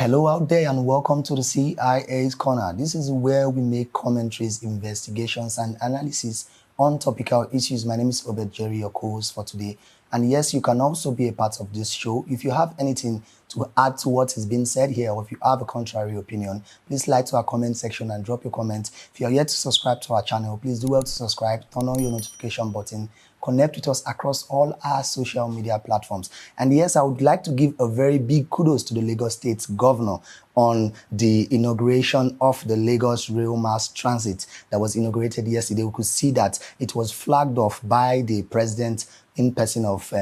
Hello out there and welcome to the CIA's Corner. This is where we make commentaries, investigations and analysis on topical issues. My name is Obed Jerry, your co-host for today. And yes, you can also be a part of this show. If you have anything to add to what has been said here, or if you have a contrary opinion, please slide to our comment section and drop your comment. If you are yet to subscribe to our channel, please do well to subscribe, turn on your notification button, connect with us across all our social media platforms. And yes, I would like to give a very big kudos to the Lagos State Governor on the inauguration of the Lagos Rail Mass Transit that was inaugurated yesterday. We could see that it was flagged off by the president in person of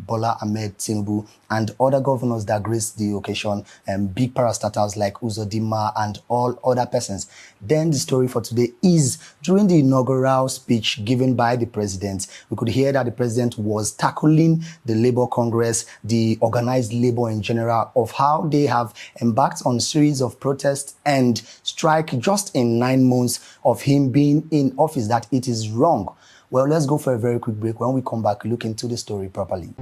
Bola Ahmed Tinubu and other governors that graced the occasion, big parastatals like Uzodinma and all other persons. Then the story for today is during the inaugural speech given by the president, we could hear that the president was tackling the Labour Congress, the organized labor in general, of how they have embarked on a series of protests and strike just in 9 months of him being in office, that it is wrong. Well, let's go for a very quick break. When we come back, look into the story properly.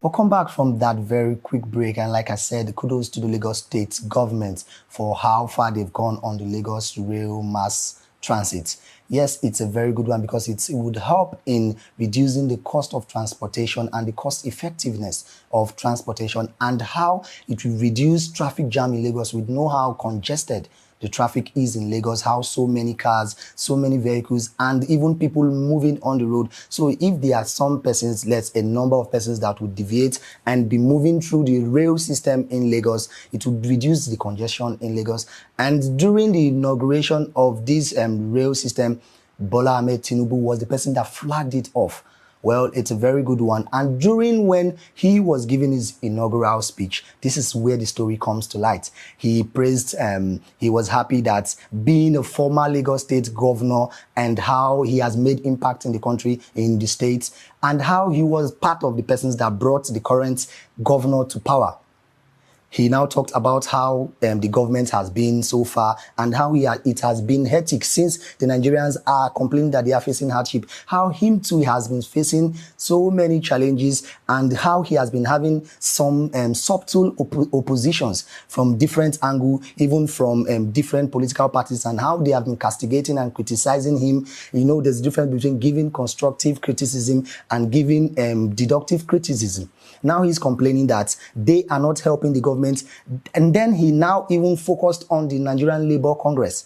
Welcome back from that very quick break, and like I said, kudos to the Lagos State government for how far they've gone on the Lagos Rail Mass Transit. Yes, it's a very good one because it would help in reducing the cost of transportation and the cost effectiveness of transportation, and how it will reduce traffic jam in Lagos. We know how congested the traffic is in Lagos, how so many cars, so many vehicles, and even people moving on the road. So if there are some persons, a number of persons that would deviate and be moving through the rail system in Lagos, it would reduce the congestion in Lagos. And during the inauguration of this rail system, Bola Ahmed Tinubu was the person that flagged it off. Well, it's a very good one. And during when he was giving his inaugural speech, this is where the story comes to light. He praised, he was happy that being a former Lagos State governor and how he has made impact in the country, in the state, and how he was part of the persons that brought the current governor to power. He now talked about how the government has been so far and how it has been hectic since the Nigerians are complaining that they are facing hardship, how him too has been facing so many challenges, and how he has been having some subtle oppositions from different angles, even from different political parties, and how they have been castigating and criticizing him. You know, there's a difference between giving constructive criticism and giving deductive criticism. Now he's complaining that they are not helping the government. And then he now even focused on the Nigerian Labour Congress,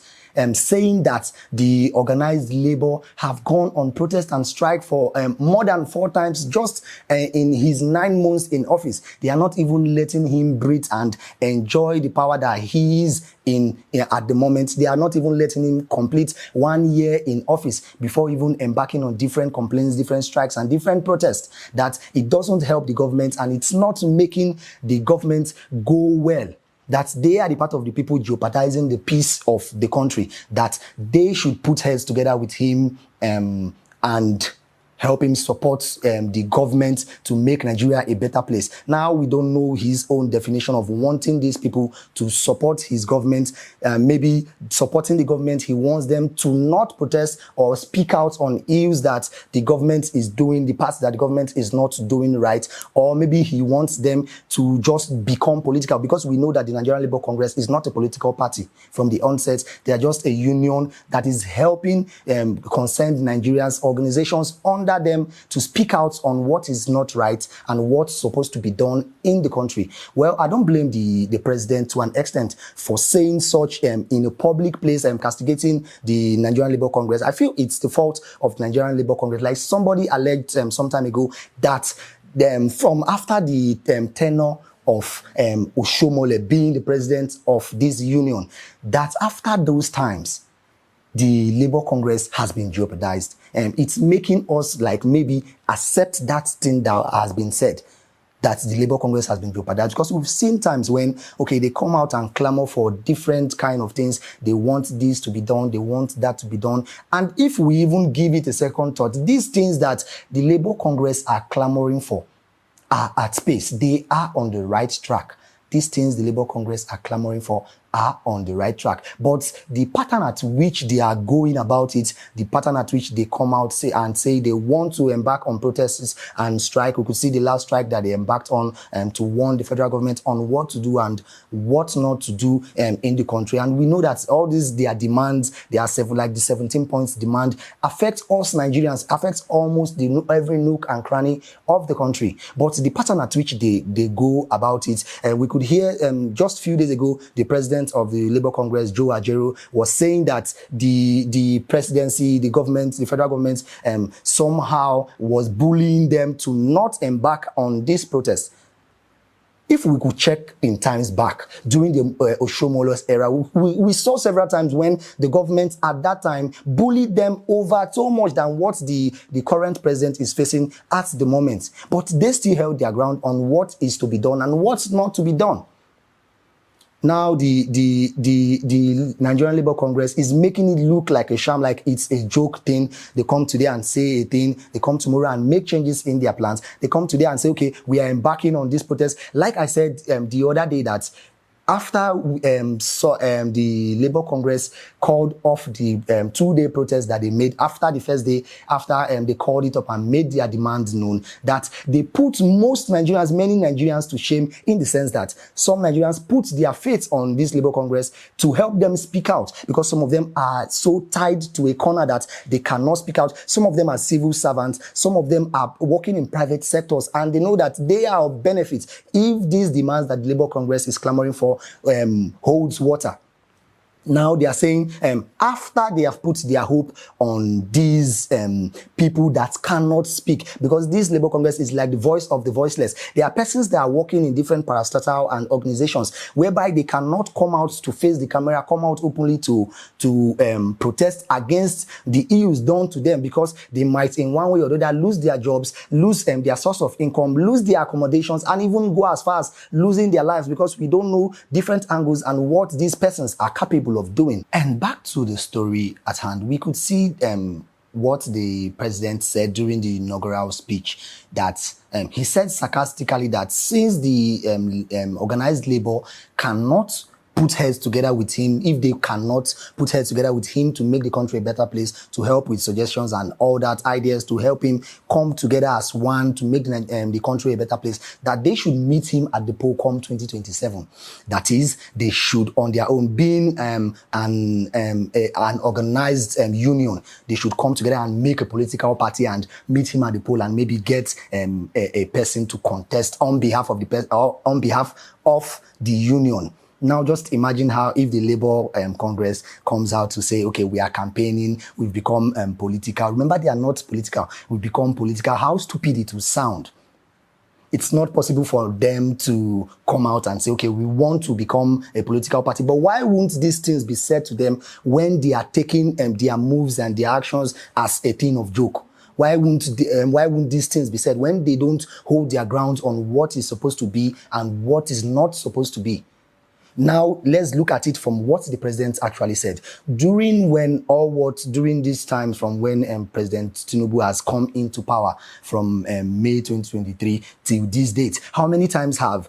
saying that the organized labor have gone on protest and strike for more than 4 times just in his 9 months in office. They are not even letting him breathe and enjoy the power that he is in at the moment. They are not even letting him complete 1 year in office before even embarking on different complaints, different strikes and different protests, that it doesn't help the government and it's not making the government go well, that they are the part of the people jeopardizing the peace of the country, that they should put heads together with him and help him support the government to make Nigeria a better place. Now, we don't know his own definition of wanting these people to support his government. Maybe supporting the government, he wants them to not protest or speak out on ills that the government is doing, the parts that the government is not doing right. Or maybe he wants them to just become political, because we know that the Nigerian Labour Congress is not a political party from the onset. They are just a union that is helping concerned Nigerians, organizations under them to speak out on what is not right and what's supposed to be done in the country. Well, I don't blame the president to an extent for saying such in a public place and castigating the Nigerian Labour Congress. I feel it's the fault of the Nigerian Labour Congress. Like somebody alleged some time ago that from after the tenure of Oshomole being the president of this union, that after those times, the Labour Congress has been jeopardized. It's making us like maybe accept that thing that has been said. that the Labour Congress has been jeopardized, because we've seen times when, okay, they come out and clamor for different kind of things. They want this to be done, they want that to be done. And if we even give it a second thought, these things that the Labour Congress are clamoring for are at pace. They are on the right track. These things the Labour Congress are clamoring for are on the right track. But the pattern at which they are going about it, the pattern at which they come out say they want to embark on protests and strike. We could see the last strike that they embarked on to warn the federal government on what to do and what not to do in the country. And we know that all these their demands, they are like the 17 points demand, affects us Nigerians, affects almost every nook and cranny of the country. But the pattern at which they go about it, we could hear just a few days ago, the president of the Labour Congress, Joe Ajero, was saying that the presidency, the government, the federal government somehow was bullying them to not embark on this protest. If we could check in times back, during the Oshomolos era, we saw several times when the government at that time bullied them over so much than what the current president is facing at the moment. But they still held their ground on what is to be done and what's not to be done. Now the Nigerian Labour Congress is making it look like a sham, like it's a joke thing. They come today and say a thing. They come tomorrow and make changes in their plans. They come today and say, okay, we are embarking on this protest. Like I said the other day, that after the Labour Congress called off the 2-day protest that they made, after the first day, after they called it up and made their demands known, that they put many Nigerians to shame, in the sense that some Nigerians put their faith on this Labour Congress to help them speak out, because some of them are so tied to a corner that they cannot speak out. Some of them are civil servants, some of them are working in private sectors, and they know that they are of benefit if these demands that the Labour Congress is clamoring for holds water. Now they are saying, after they have put their hope on these people that cannot speak, because this Labour Congress is like the voice of the voiceless. There are persons that are working in different parastatal and organizations whereby they cannot come out to face the camera, come out openly to protest against the ills done to them, because they might in one way or the other lose their jobs, lose their source of income, lose their accommodations, and even go as far as losing their lives, because we don't know different angles and what these persons are capable of doing. And back to the story at hand, we could see what the president said during the inaugural speech, that he said sarcastically that since the organized labor cannot put heads together with him, if they cannot put heads together with him to make the country a better place, to help with suggestions and all that ideas, to help him come together as one to make the country a better place, that they should meet him at the poll come 2027. That is, they should on their own, being an organized union, they should come together and make a political party and meet him at the poll and maybe get a person to contest on behalf of the union. Now, just imagine how if the Labour Congress comes out to say, okay, we are campaigning, we've become political. Remember, they are not political. We've become political. How stupid it will sound. It's not possible for them to come out and say, okay, we want to become a political party. But why won't these things be said to them when they are taking their moves and their actions as a thing of joke? Why won't these things be said when they don't hold their grounds on what is supposed to be and what is not supposed to be? Now, let's look at it from what the president actually said. During these times from when President Tinubu has come into power from May 2023 till this date, how many times have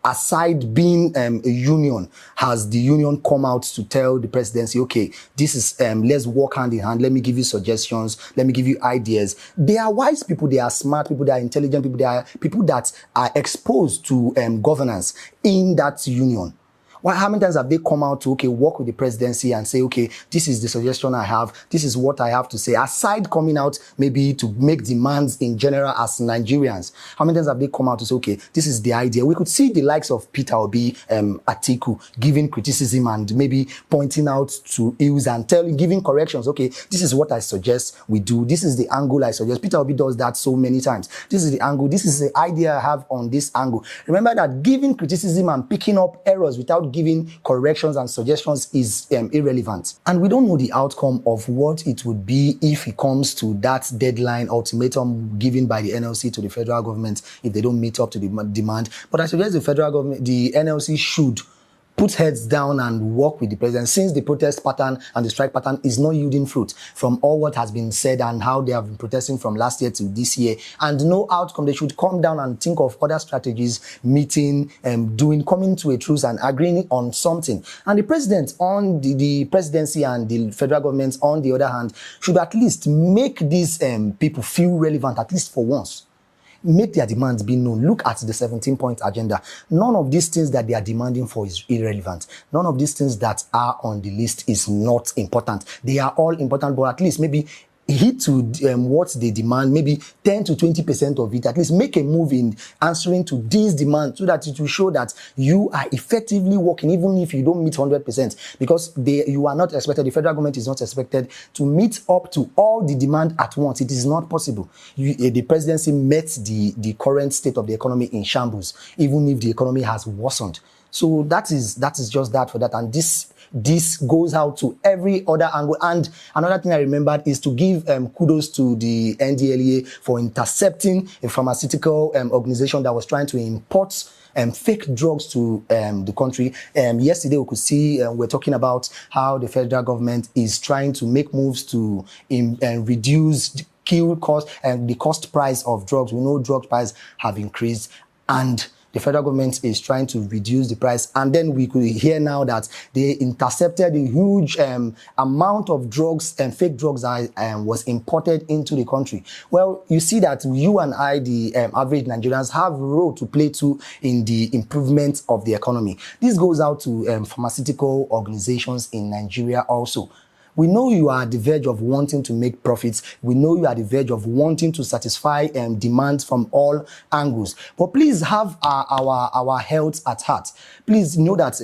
aside being a union, has the union come out to tell the presidency, okay, this is, let's work hand in hand, let me give you suggestions, let me give you ideas. They are wise people, they are smart people, they are intelligent people, they are people that are exposed to governance in that union. How many times have they come out to, okay, work with the presidency and say, okay, this is the suggestion I have, this is what I have to say, aside coming out maybe to make demands in general as Nigerians? How many times have they come out to say, okay, this is the idea? We could see the likes of Peter Obi, Atiku, giving criticism and maybe pointing out to ills and giving corrections. Okay, this is what I suggest we do. This is the angle I suggest. Peter Obi does that so many times. This is the angle. This is the idea I have on this angle. Remember that giving criticism and picking up errors without giving corrections and suggestions is irrelevant. And we don't know the outcome of what it would be if it comes to that deadline ultimatum given by the NLC to the federal government if they don't meet up to the demand. But I suggest the federal government, the NLC should put heads down and work with the president, since the protest pattern and the strike pattern is not yielding fruit from all what has been said and how they have been protesting from last year to this year, and no outcome. They should come down and think of other strategies, meeting, coming to a truce and agreeing on something. And the president on the presidency and the federal government on the other hand should at least make these people feel relevant, at least for once. Make their demands be known. Look at the 17-point agenda. None of these things that they are demanding for is irrelevant. None of these things that are on the list is not important. They are all important, but at least maybe hit to what they demand, maybe 10 to 20% of it. At least make a move in answering to these demands so that it will show that you are effectively working, even if you don't meet 100%, because you are not expected, the federal government is not expected to meet up to all the demand at once. It is not possible. The presidency met the current state of the economy in shambles, even if the economy has worsened. So that is just that for that. And this goes out to every other angle. And another thing I remembered is to give kudos to the NDLEA for intercepting a pharmaceutical organization that was trying to import fake drugs to the country. Yesterday we could see we're talking about how the federal government is trying to make moves to reduce the kill cost and the cost price of drugs. We know drug prices have increased, and the federal government is trying to reduce the price. And then we could hear now that they intercepted a huge amount of drugs and fake drugs that was imported into the country. Well, you see that you and I, the average Nigerians, have a role to play too in the improvement of the economy. This goes out to pharmaceutical organizations in Nigeria also. We know you are at the verge of wanting to make profits. We know you are at the verge of wanting to satisfy demands from all angles. But please have our health at heart. Please know that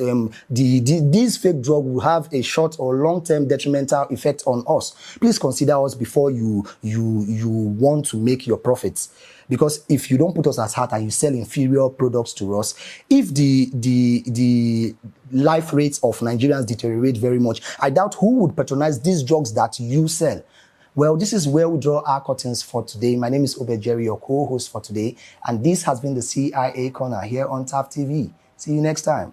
these fake drugs will have a short or long-term detrimental effect on us. Please consider us before you want to make your profits. Because if you don't put us at heart and you sell inferior products to us, if the life rates of Nigerians deteriorate very much, I doubt who would patronize these drugs that you sell. Well, this is where we draw our curtains for today. My name is Obed Jerry, your co-host for today, and this has been the CIA Corner here on TAF TV. See you next time.